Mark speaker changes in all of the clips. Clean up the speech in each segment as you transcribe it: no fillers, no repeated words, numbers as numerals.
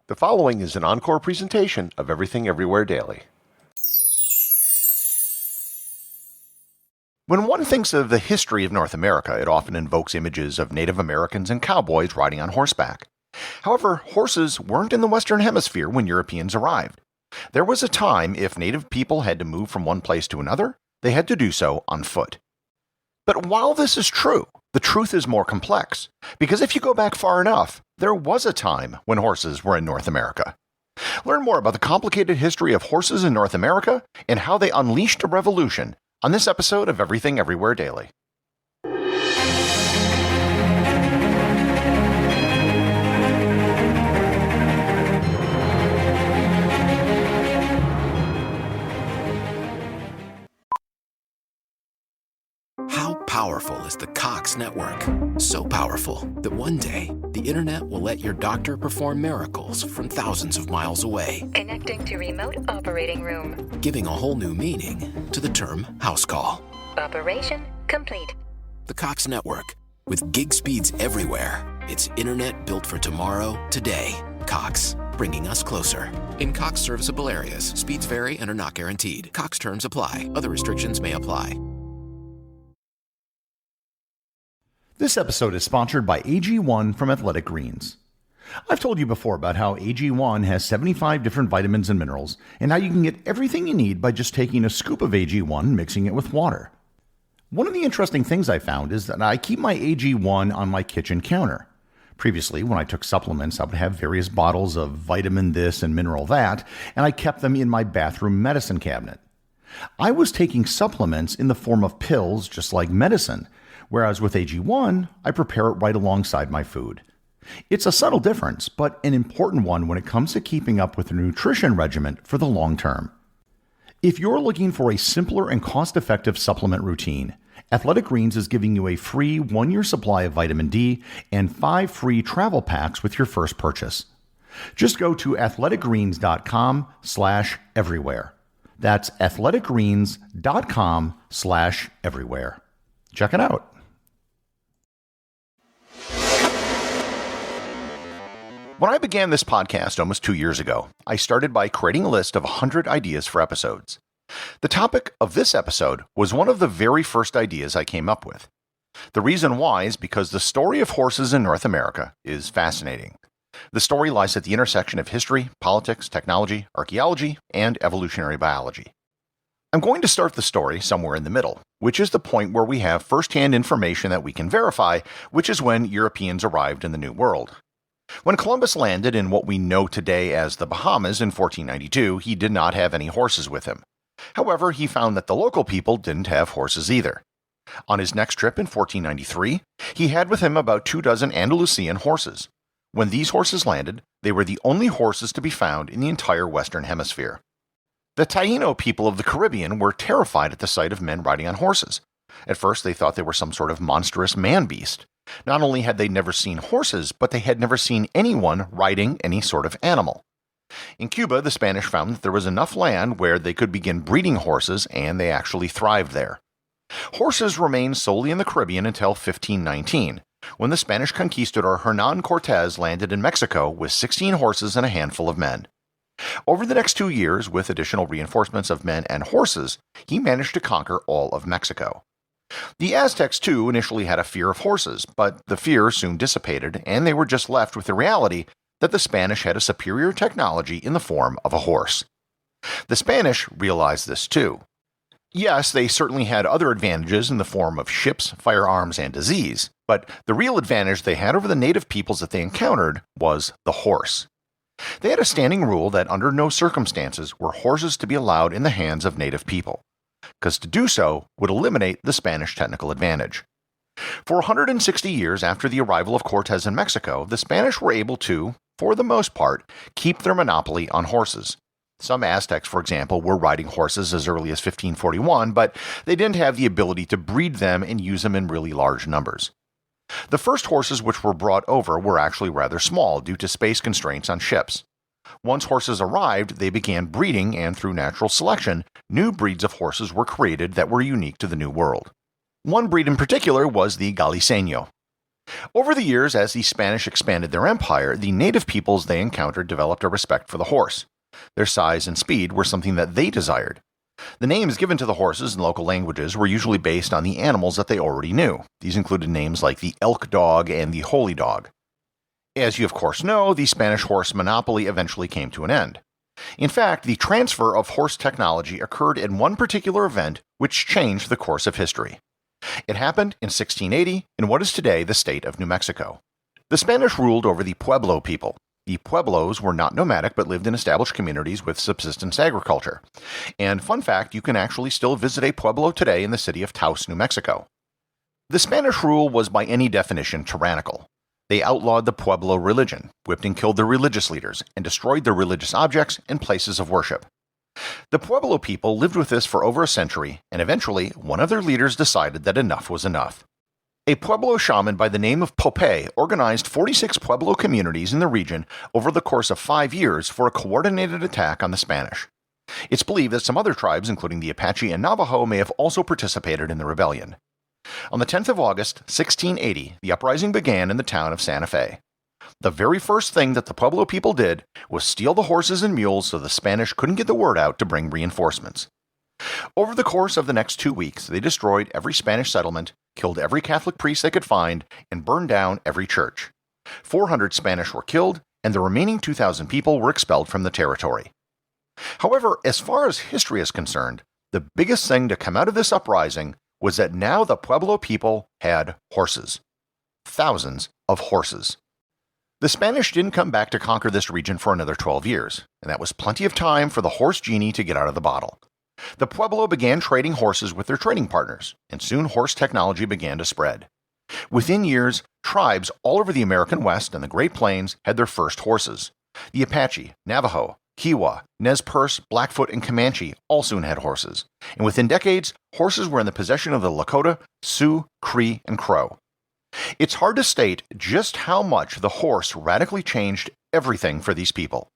Speaker 1: The following is an encore presentation of Everything Everywhere Daily. When one thinks of the history of North America, it often invokes images of Native Americans and cowboys riding on horseback. However, horses weren't in the Western Hemisphere when Europeans arrived. There was a time if Native people had to move from one place to another, they had to do so on foot. But while this is true, the truth is more complex, because if you go back far enough, there was a time when horses were in North America. Learn more about the complicated history of horses in North America and how they unleashed a revolution on this episode of Everything Everywhere Daily.
Speaker 2: How powerful is the Cox Network? So powerful that one day the internet will let your doctor perform miracles from thousands of miles away.
Speaker 3: Connecting to remote operating room.
Speaker 2: Giving a whole new meaning to the term house call.
Speaker 3: Operation complete.
Speaker 2: The Cox Network. With gig speeds everywhere. It's internet built for tomorrow, today. Cox. Bringing us closer. In Cox serviceable areas, speeds vary and are not guaranteed. Cox terms apply. Other restrictions may apply.
Speaker 4: This episode is sponsored by AG1 from Athletic Greens. I've told you before about how AG1 has 75 different vitamins and minerals, and how you can get everything you need by just taking a scoop of AG1 and mixing it with water. One of the interesting things I found is that I keep my AG1 on my kitchen counter. Previously, when I took supplements, I would have various bottles of vitamin this and mineral that, and I kept them in my bathroom medicine cabinet. I was taking supplements in the form of pills just like medicine, whereas with AG1, I prepare it right alongside my food. It's a subtle difference, but an important one when it comes to keeping up with a nutrition regimen for the long term. If you're looking for a simpler and cost-effective supplement routine, Athletic Greens is giving you a free 1-year supply of vitamin D and 5 free travel packs with your first purchase. Just go to athleticgreens.com/everywhere. That's athleticgreens.com/everywhere. Check it out. When I began this podcast almost 2 years ago, I started by creating a list of 100 ideas for episodes. The topic of this episode was one of the very first ideas I came up with. The reason why is because the story of horses in North America is fascinating. The story lies at the intersection of history, politics, technology, archaeology, and evolutionary biology. I'm going to start the story somewhere in the middle, which is the point where we have first-hand information that we can verify, which is when Europeans arrived in the New World. When Columbus landed in what we know today as the Bahamas in 1492, he did not have any horses with him. However, he found that the local people didn't have horses either. On his next trip in 1493, he had with him about 24 Andalusian horses. When these horses landed, they were the only horses to be found in the entire Western Hemisphere. The Taino people of the Caribbean were terrified at the sight of men riding on horses. At first, they thought they were some sort of monstrous man-beast. Not only had they never seen horses, but they had never seen anyone riding any sort of animal. In Cuba, the Spanish found that there was enough land where they could begin breeding horses, and they actually thrived there. Horses remained solely in the Caribbean until 1519, when the Spanish conquistador Hernán Cortés landed in Mexico with 16 horses and a handful of men. Over the next 2 years, with additional reinforcements of men and horses, he managed to conquer all of Mexico. The Aztecs, too, initially had a fear of horses, but the fear soon dissipated, and they were just left with the reality that the Spanish had a superior technology in the form of a horse. The Spanish realized this, too. Yes, they certainly had other advantages in the form of ships, firearms, and disease, but the real advantage they had over the native peoples that they encountered was the horse. They had a standing rule that under no circumstances were horses to be allowed in the hands of native people, because to do so would eliminate the Spanish technical advantage. For 160 years after the arrival of Cortés in Mexico, the Spanish were able to, for the most part, keep their monopoly on horses. Some Aztecs, for example, were riding horses as early as 1541, but they didn't have the ability to breed them and use them in really large numbers. The first horses which were brought over were actually rather small due to space constraints on ships. Once horses arrived, they began breeding, and through natural selection, new breeds of horses were created that were unique to the New World. One breed in particular was the Galiceño.
Speaker 1: Over the years, as the Spanish expanded their empire, the native peoples they encountered developed a respect for the horse. Their size and speed were something that they desired. The names given to the horses in local languages were usually based on the animals that they already knew. These included names like the elk dog and the holy dog. As you of course know, the Spanish horse monopoly eventually came to an end. In fact, the transfer of horse technology occurred in one particular event which changed the course of history. It happened in 1680 in what is today the state of New Mexico. The Spanish ruled over the Pueblo people. The Pueblos were not nomadic but lived in established communities with subsistence agriculture. And fun fact, you can actually still visit a Pueblo today in the city of Taos, New Mexico. The Spanish rule was by any definition tyrannical. They outlawed the Pueblo religion, whipped and killed their religious leaders, and destroyed their religious objects and places of worship. The Pueblo people lived with this for over a century, and eventually one of their leaders decided that enough was enough. A Pueblo shaman by the name of Pope organized 46 Pueblo communities in the region over the course of 5 years for a coordinated attack on the Spanish. It's believed that some other tribes, including the Apache and Navajo, may have also participated in the rebellion. On the 10th of August, 1680, the uprising began in the town of Santa Fe. The very first thing that the Pueblo people did was steal the horses and mules so the Spanish couldn't get the word out to bring reinforcements. Over the course of the next 2 weeks, they destroyed every Spanish settlement, killed every Catholic priest they could find, and burned down every church. 400 Spanish were killed, and the remaining 2,000 people were expelled from the territory. However, as far as history is concerned, the biggest thing to come out of this uprising was that now the Pueblo people had horses. Thousands of horses. The Spanish didn't come back to conquer this region for another 12 years, and that was plenty of time for the horse genie to get out of the bottle. The Pueblo began trading horses with their trading partners, and soon horse technology began to spread. Within years, tribes all over the American West and the Great Plains had their first horses. The Apache, Navajo, Kiowa, Nez Perce, Blackfoot, and Comanche all soon had horses, and within decades, horses were in the possession of the Lakota, Sioux, Cree, and Crow. It's hard to state just how much the horse radically changed everything for these people.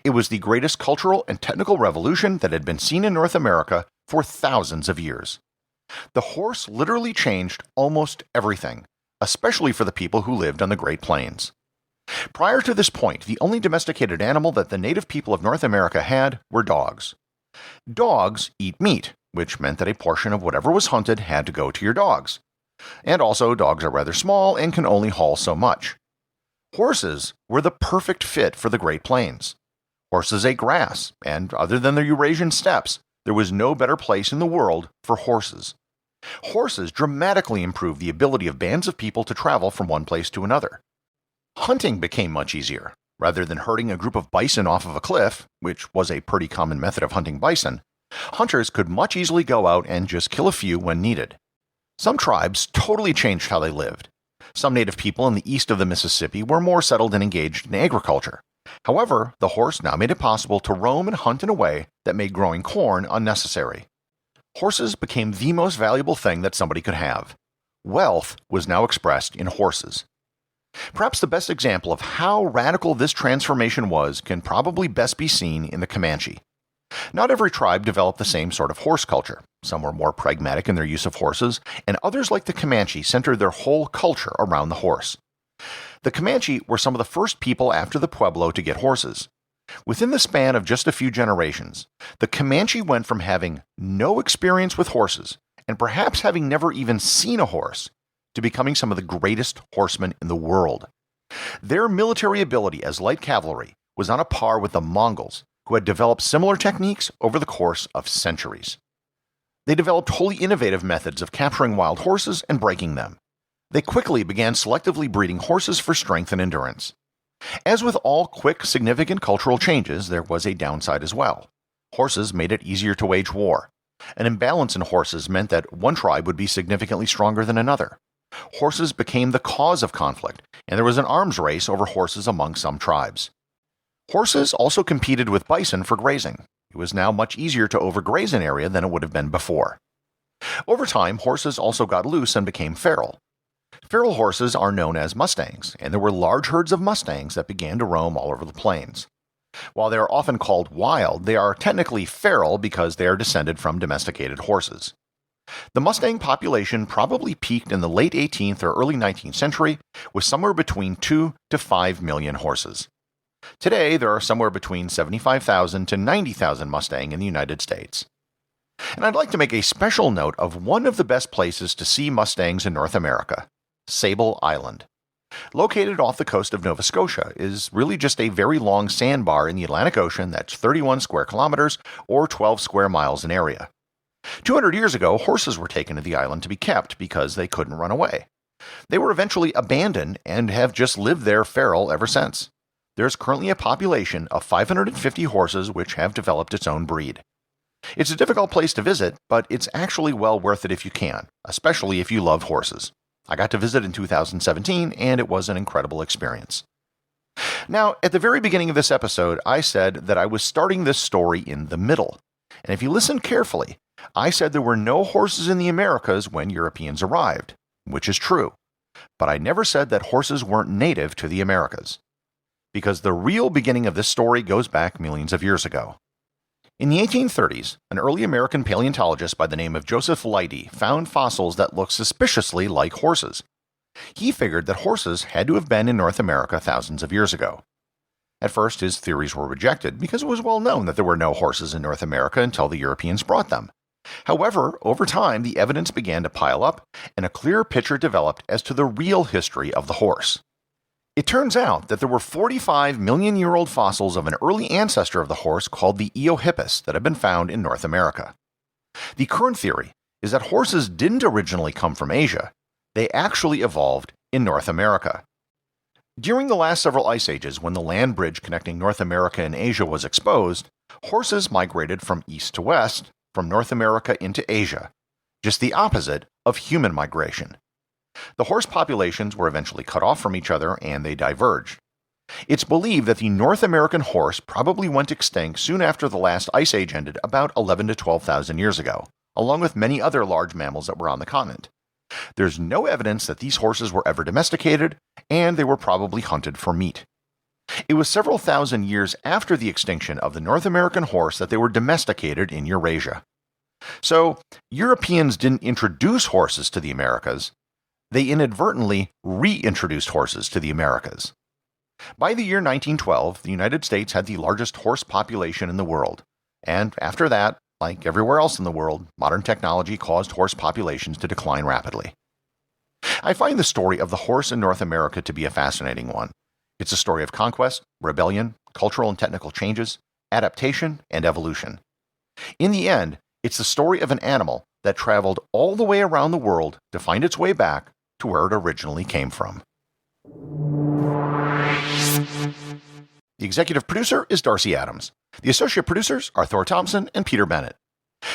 Speaker 1: It was the greatest cultural and technical revolution that had been seen in North America for thousands of years. The horse literally changed almost everything, especially for the people who lived on the Great Plains. Prior to this point, the only domesticated animal that the native people of North America had were dogs. Dogs eat meat, which meant that a portion of whatever was hunted had to go to your dogs. And also, dogs are rather small and can only haul so much. Horses were the perfect fit for the Great Plains. Horses ate grass, and other than the Eurasian steppes, there was no better place in the world for horses. Horses dramatically improved the ability of bands of people to travel from one place to another. Hunting became much easier. Rather than herding a group of bison off of a cliff, which was a pretty common method of hunting bison, hunters could much easily go out and just kill a few when needed. Some tribes totally changed how they lived. Some native people in the east of the Mississippi were more settled and engaged in agriculture. However, the horse now made it possible to roam and hunt in a way that made growing corn unnecessary. Horses became the most valuable thing that somebody could have. Wealth was now expressed in horses. Perhaps the best example of how radical this transformation was can probably best be seen in the Comanche. Not every tribe developed the same sort of horse culture. Some were more pragmatic in their use of horses, and others like the Comanche centered their whole culture around the horse. The Comanche were some of the first people after the Pueblo to get horses. Within the span of just a few generations, the Comanche went from having no experience with horses, and perhaps having never even seen a horse, to becoming some of the greatest horsemen in the world. Their military ability as light cavalry was on a par with the Mongols, who had developed similar techniques over the course of centuries. They developed wholly innovative methods of capturing wild horses and breaking them. They quickly began selectively breeding horses for strength and endurance. As with all quick, significant cultural changes, there was a downside as well. Horses made it easier to wage war. An imbalance in horses meant that one tribe would be significantly stronger than another. Horses became the cause of conflict, and there was an arms race over horses among some tribes. Horses also competed with bison for grazing. It was now much easier to overgraze an area than it would have been before. Over time, horses also got loose and became feral. Feral horses are known as Mustangs, and there were large herds of Mustangs that began to roam all over the plains. While they are often called wild, they are technically feral because they are descended from domesticated horses. The Mustang population probably peaked in the late 18th or early 19th century with somewhere between 2 to 5 million horses. Today, there are somewhere between 75,000 to 90,000 Mustang in the United States. And I'd like to make a special note of one of the best places to see Mustangs in North America, Sable Island. Located off the coast of Nova Scotia is really just a very long sandbar in the Atlantic Ocean that's 31 square kilometers or 12 square miles in area. 200 years ago, horses were taken to the island to be kept because they couldn't run away. They were eventually abandoned and have just lived there feral ever since. There's currently a population of 550 horses which have developed its own breed. It's a difficult place to visit, but it's actually well worth it if you can, especially if you love horses. I got to visit in 2017, and it was an incredible experience. Now, at the very beginning of this episode, I said that I was starting this story in the middle. And if you listen carefully, I said there were no horses in the Americas when Europeans arrived, which is true. But I never said that horses weren't native to the Americas. Because the real beginning of this story goes back millions of years ago. In the 1830s, an early American paleontologist by the name of Joseph Leidy found fossils that looked suspiciously like horses. He figured that horses had to have been in North America thousands of years ago. At first, his theories were rejected because it was well known that there were no horses in North America until the Europeans brought them. However, over time, the evidence began to pile up, and a clearer picture developed as to the real history of the horse. It turns out that there were 45-million-year-old fossils of an early ancestor of the horse called the Eohippus that have been found in North America. The current theory is that horses didn't originally come from Asia. They actually evolved in North America. During the last several ice ages, when the land bridge connecting North America and Asia was exposed, horses migrated from east to west, from North America into Asia, just the opposite of human migration. The horse populations were eventually cut off from each other and they diverged. It's believed that the North American horse probably went extinct soon after the last ice age ended about 11 to 12,000 years ago, along with many other large mammals that were on the continent. There's no evidence that these horses were ever domesticated, and they were probably hunted for meat. It was several thousand years after the extinction of the North American horse that they were domesticated in Eurasia. So, Europeans didn't introduce horses to the Americas, they inadvertently reintroduced horses to the Americas. By the year 1912, the United States had the largest horse population in the world, and after that, like everywhere else in the world, modern technology caused horse populations to decline rapidly. I find the story of the horse in North America to be a fascinating one. It's a story of conquest, rebellion, cultural and technical changes, adaptation, and evolution. In the end, it's the story of an animal that traveled all the way around the world to find its way back to where it originally came from. The executive producer is Darcy Adams. The associate producers are Thor Thompson and Peter Bennett.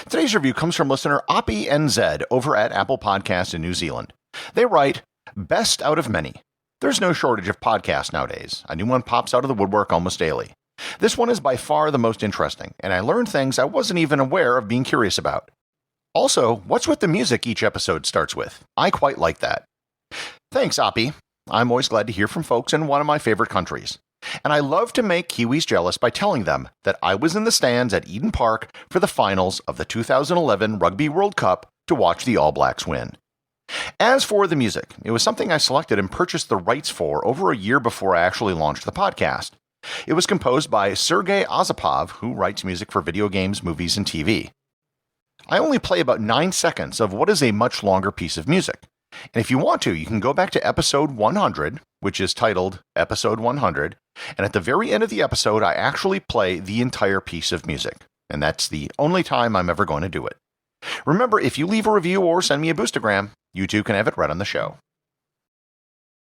Speaker 1: Today's review comes from listener Oppie NZ over at Apple Podcasts in New Zealand. They write, "Best out of many. There's no shortage of podcasts nowadays. A new one pops out of the woodwork almost daily. This one is by far the most interesting, and I learned things I wasn't even aware of being curious about. Also, what's with the music each episode starts with? I quite like that." Thanks, Oppie. I'm always glad to hear from folks in one of my favorite countries. And I love to make Kiwis jealous by telling them that I was in the stands at Eden Park for the finals of the 2011 Rugby World Cup to watch the All Blacks win. As for the music, it was something I selected and purchased the rights for over a year before I actually launched the podcast. It was composed by Sergei Ozapov, who writes music for video games, movies, and TV. I only play about 9 seconds of what is a much longer piece of music. And if you want to, you can go back to episode 100, which is titled Episode 100, and at the very end of the episode, I actually play the entire piece of music. And that's the only time I'm ever going to do it. Remember, if you leave a review or send me a boostagram, you too can have it read on the show.